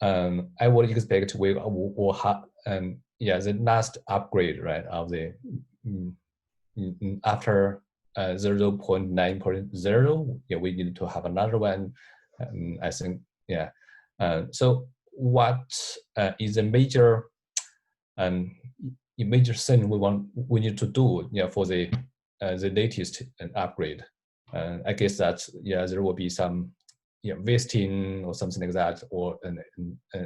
I would expect we will have the last upgrade, right, of the after 0.9.0. Yeah, we need to have another one. I think, yeah. So what is a major thing we need to do, yeah, for the latest upgrade? I guess that, yeah, there will be some, yeah, vesting or something like that, or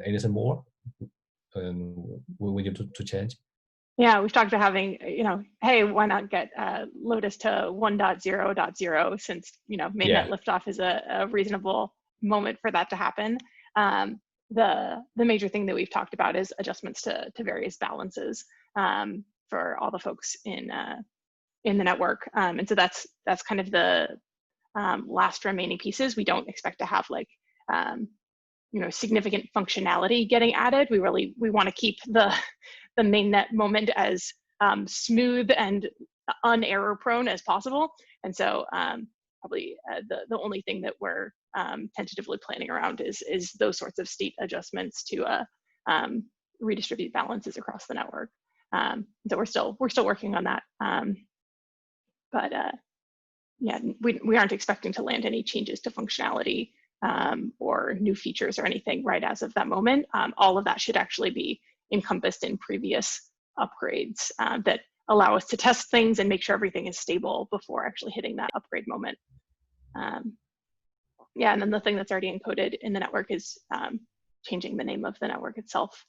anything more we need to change. Yeah, we've talked about having, hey, why not get Lotus to 1.0.0 since, mainnet liftoff is a reasonable moment for that to happen. The major thing that we've talked about is adjustments to various balances for all the folks in the network. And so that's kind of the last remaining pieces. We don't expect to have like, significant functionality getting added. We want to keep the mainnet moment as smooth and unerror prone as possible. And so probably the only thing that we're tentatively planning around is those sorts of state adjustments to redistribute balances across the network. So we're still working on that. But yeah, we aren't expecting to land any changes to functionality or new features or anything right as of that moment. All of that should actually be encompassed in previous upgrades that allow us to test things and make sure everything is stable before actually hitting that upgrade moment. Yeah, and then the thing that's already encoded in the network is changing the name of the network itself.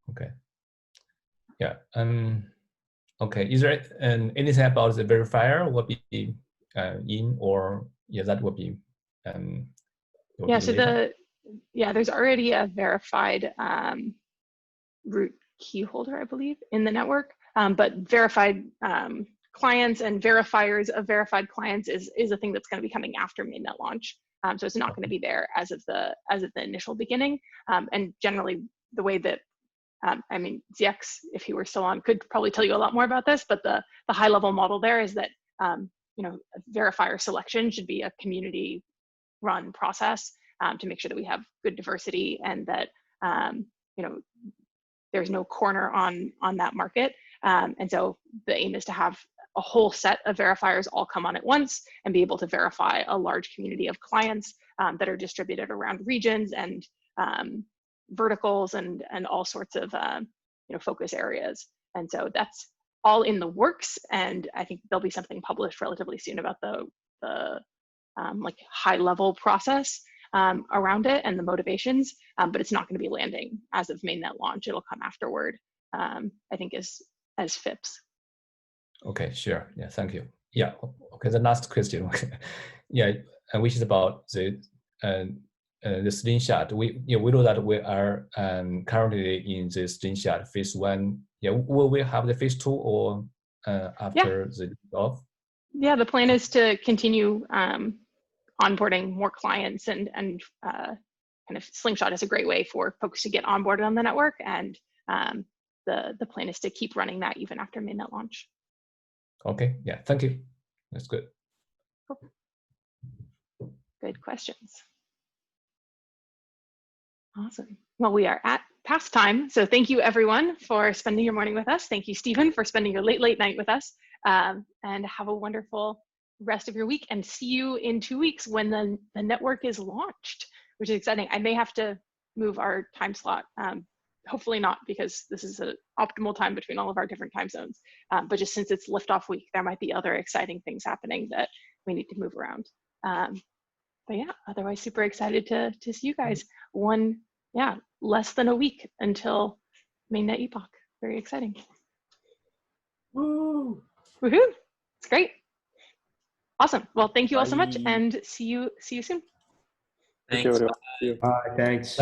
Okay. Yeah. Okay. Is there anything about the verifier will be in, or that will be? Yeah. So there's already a verified root key holder, I believe, in the network. But verified clients and verifiers of verified clients is a thing that's going to be coming after mainnet launch. So it's not going to be there as of the initial beginning. And generally, the way that ZX, if he were still on, could probably tell you a lot more about this. But the high level model there is that verifier selection should be a community run process to make sure that we have good diversity and that there's no corner on that market. And so the aim is to have a whole set of verifiers all come on at once and be able to verify a large community of clients that are distributed around regions and verticals and all sorts of focus areas. And so that's all in the works. And I think there'll be something published relatively soon about the like high level process around it and the motivations, but it's not going to be landing as of mainnet launch. It'll come afterward, I think as FIPS. Okay, sure. Yeah, thank you. Yeah. Okay, the last question. Yeah, which is about the slingshot. We know that we are currently in the slingshot phase 1. Yeah, will we have the phase 2 or after the off? Yeah, the plan is to continue onboarding more clients and kind of Slingshot is a great way for folks to get onboarded on the network, and the plan is to keep running that even after mainnet launch. Okay, yeah, thank you. That's good. Cool. Good questions. Awesome. Well, we are at past time, so thank you everyone for spending your morning with us. Thank you, Stephen, for spending your late night with us, and have a wonderful rest of your week, and see you in 2 weeks when the network is launched, which is exciting. I may have to move our time slot. Hopefully not, because this is an optimal time between all of our different time zones. But just since it's liftoff week, there might be other exciting things happening that we need to move around. But yeah, otherwise super excited to see you guys. Less than a week until mainnet epoch. Very exciting. Woo! Woohoo! It's great. Awesome. Well, thank you all so much, and see you soon. Thanks. Bye. Thanks.